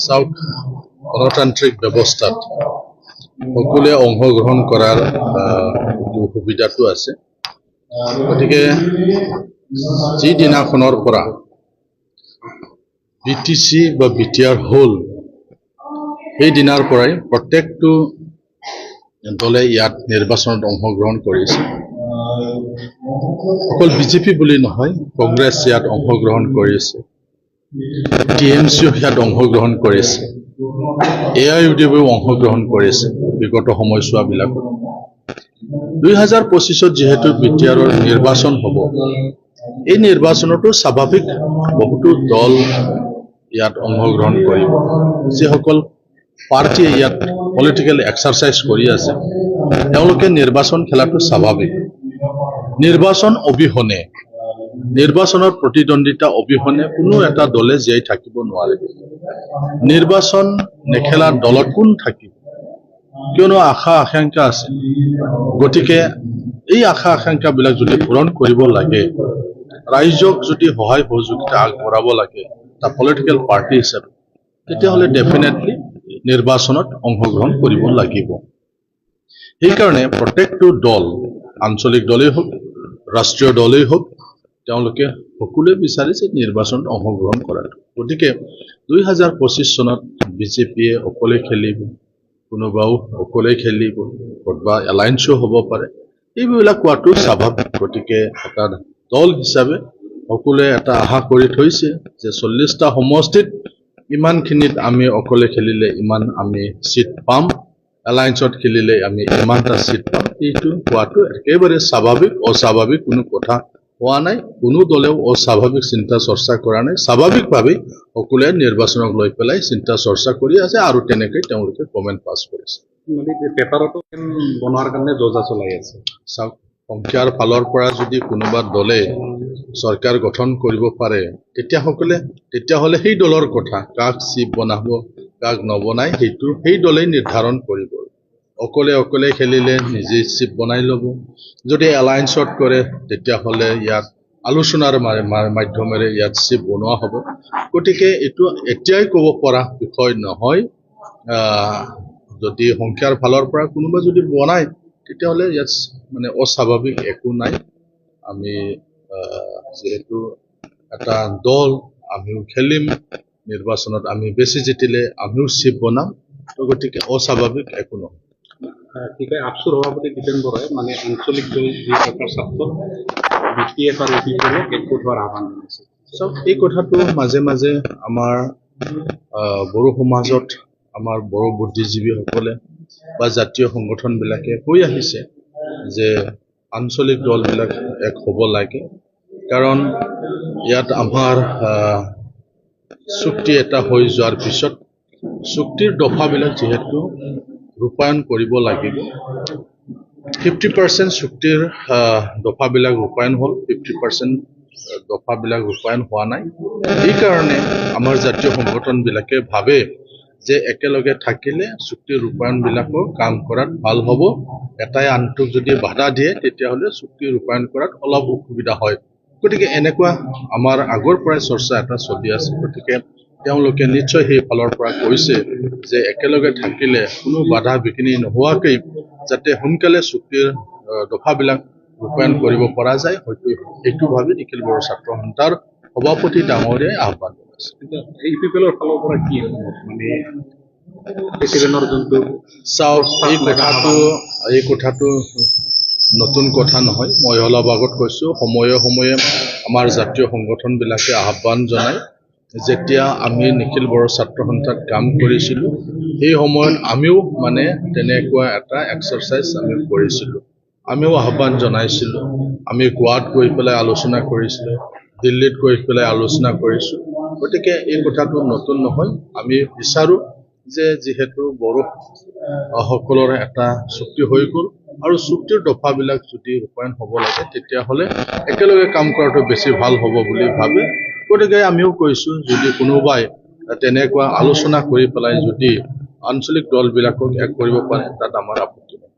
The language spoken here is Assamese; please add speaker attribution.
Speaker 1: চাওক গণতান্ত্ৰিক ব্যৱস্থাত সকলোৱে অংশগ্ৰহণ কৰাৰ সুবিধাটো আছে। গতিকে যিদিনাখনৰ পৰা বিটিচি বা বিটিআৰ হ'ল সেই দিনাৰ পৰাই প্ৰত্যেকটো দলে ইয়াত নিৰ্বাচনত অংশগ্ৰহণ কৰিছে। অকল বিজেপি বুলি নহয়, কংগ্ৰেছ ইয়াত অংশগ্ৰহণ কৰিছে, টিএমচিও ইয়াত অংশগ্ৰহণ কৰিছে, এআইইউডিএফেও অংশগ্ৰহণ কৰিছে বিগত সময়ছোৱাবিলাকত। 2025 যেহেতু বিটিআৰৰ নিৰ্বাচন হ'ব, এই নিৰ্বাচনতো স্বাভাৱিক বহুতো দল ইয়াত অংশগ্ৰহণ কৰিব। যিসকল পাৰ্টিয়ে ইয়াত পলিটিকেল এক্সাৰচাইজ কৰি আছে তেওঁলোকে নিৰ্বাচন খেলাটো স্বাভাৱিক। নিৰ্বাচন অবিহনে, নিৰ্বাচনৰ প্ৰতিদ্বন্দ্বিতা অবিহনে কোনো এটা দলে জীয়াই থাকিব নোৱাৰে। নিৰ্বাচন নেখেলা দলত কোন থাকিব? কিয়নো আশা আকাংক্ষা আছে। গতিকে এই আশা আকাংক্ষাবিলাক যদি পূৰণ কৰিব লাগে, ৰাইজক যদি সহায় সহযোগিতা আগবঢ়াব লাগে এটা পলিটিকেল পাৰ্টি হিচাপে, তেতিয়াহ'লে ডেফিনেটলি নিৰ্বাচনত অংশগ্ৰহণ কৰিব লাগিব। সেইকাৰণে প্ৰত্যেকটো দল, আঞ্চলিক দলেই হওক, ৰাষ্ট্ৰীয় দলেই হওক, তেওঁলোকে সকলোৱে বিচাৰিছে নিৰ্বাচনত অংশগ্ৰহণ কৰাটো। গতিকে 2025 চনত বিজেপিয়ে অকলে খেলিব, কোনোবাও অকলে খেলিব, ক'ৰবা এলায়েন্সো হ'ব পাৰে, এইবিলাক কোৱাটো স্বাভাৱিক। গতিকে এটা দল হিচাপে সকলোৱে এটা আশা কৰি থৈছে যে 40টা সমষ্টিত ইমানখিনিত আমি অকলে খেলিলে ইমান আমি চিট পাম, এলায়েন্সত খেলিলে আমি ইমানটা চিট পাম, এইটো কোৱাটো একেবাৰে স্বাভাৱিক। অস্বাভাৱিক কোনো কথা হোৱা নাই, কোনো দলেও অস্বাভাৱিক চিন্তা চৰ্চা কৰা নাই। স্বাভাৱিকভাৱেই সকলোৱে নিৰ্বাচনক লৈ পেলাই চিন্তা চৰ্চা কৰি আছে আৰু তেনেকৈ তেওঁলোকে কমেণ্ট পাছ কৰিছে।
Speaker 2: পেপাৰতো বনোৱাৰ কাৰণে যোজা চলাই আছে।
Speaker 1: চাওক, সংখ্যাৰ ফালৰ পৰা যদি কোনোবা দলে চৰকাৰ গঠন কৰিব পাৰে তেতিয়াহ'লে সেই দলৰ কথা, কাক চিফ বনাব কাক নবনাই সেইটো সেই দলেই নিৰ্ধাৰণ কৰিব। অকলে খেলিলে নিজে চিফ বনাই ল'ব। যদি এলায়েন্সত কৰে তেতিয়াহ'লে ইয়াত আলোচনাৰ মাধ্যমেৰে ইয়াত চিফ বনোৱা হ'ব। গতিকে এইটো এতিয়াই ক'ব পৰা বিষয় নহয়। যদি সংখ্যাৰ ফালৰ পৰা কোনোবা যদি বনায় তেতিয়াহ'লে ইয়াত মানে অস্বাভাৱিক একো নাই। আমি যিহেতু এটা দল, আমিও খেলিম নিৰ্বাচনত, আমি বেছি জিতিলে আমিও চিফ বনাম, গতিকে অস্বাভাৱিক একো নহয়।
Speaker 2: ঠিক আছে, আপচুৰ সভাপতি দীপেন বৰাই মানে আঞ্চলিক দল যি প্ৰকাৰ স্বাৰ্থত বিটিএফ আৰু ইউপিপিএলক একগোট হোৱাৰ আহ্বান জনাইছে।
Speaker 1: চাওক, এই কথাটো মাজে মাজে আমাৰ বড়ো সমাজত আমাৰ বড়ো বুদ্ধিজীৱীসকলে বা জাতীয় সংগঠনবিলাকে কৈ আহিছে যে আঞ্চলিক দলবিলাক এক হ'ব লাগে, কাৰণ ইয়াত আমাৰ চুক্তি এটা হৈ যোৱাৰ পিছত চুক্তিৰ দফাবিলাক যিহেতু ৰূপায়ণ কৰিব লাগিব। 50% চুক্তিৰ দফাবিলাক ৰূপায়ণ হ'ল, 50% দফাবিলাক ৰূপায়ণ হোৱা নাই। সেইকাৰণে আমাৰ জাতীয় সংগঠনবিলাকে ভাবে যে একেলগে থাকিলে চুক্তিৰ ৰূপায়ণবিলাকো কাম কৰাত ভাল হ'ব। এটাই আনটোক যদি বাধা দিয়ে তেতিয়াহ'লে চুক্তি ৰূপায়ণ কৰাত অলপ অসুবিধা হয়। গতিকে এনেকুৱা আমাৰ আগৰ পৰাই চৰ্চা এটা চলি আছে। গতিকে তেওঁলোকে নিশ্চয় সেই ফালৰ পৰা কৈছে যে একেলগে থাকিলে কোনো বাধা বিঘিনি নোহোৱাকৈ যাতে সোনকালে চুক্তিৰ দফাবিলাক ৰূপায়ণ কৰিব পৰা যায়, হয়তো সেইটো ভাবি নিখিল বড়ো ছাত্ৰ সন্থাৰ সভাপতি ডাঙৰীয়াই আহ্বান জনাইছে।
Speaker 2: ইউপিপিএলৰ ফালৰ পৰা কি মানে প্ৰেচিডেণ্টৰ যোনটো
Speaker 1: চাওক, এই কথাটো নতুন কথা নহয়। মই অলপ আগত কৈছোঁ, সময়ে সময়ে আমাৰ জাতীয় সংগঠনবিলাকে আহ্বান জনায়। যেতিয়া আমি নিখিল বড়ো ছাত্ৰ সন্থাত কাম কৰিছিলোঁ সেই সময়ত আমিও মানে তেনেকুৱা এটা এক্সাৰচাইজ আমি কৰিছিলোঁ। আমিও আহ্বান জনাইছিলোঁ, আমি গোৱাত গৈ পেলাই আলোচনা কৰিছিলোঁ, দিল্লীত গৈ পেলাই আলোচনা কৰিছোঁ। গতিকে এই কথাটো নতুন নহয়। আমি বিচাৰোঁ যে যিহেতু বড়ো সকলৰ এটা চুক্তি হৈ গ'ল আৰু চুক্তিৰ দফাবিলাক যদি ৰূপায়ণ হ'ব লাগে তেতিয়াহ'লে একেলগে কাম কৰাটো বেছি ভাল হ'ব বুলি ভাবে। গতিকে আমিও কৈছোঁ, যদি কোনোবাই তেনেকুৱা আলোচনা কৰি পেলাই যদি আঞ্চলিক দলবিলাকক এক কৰিব পাৰে তাত আমাৰ আপত্তি নাই।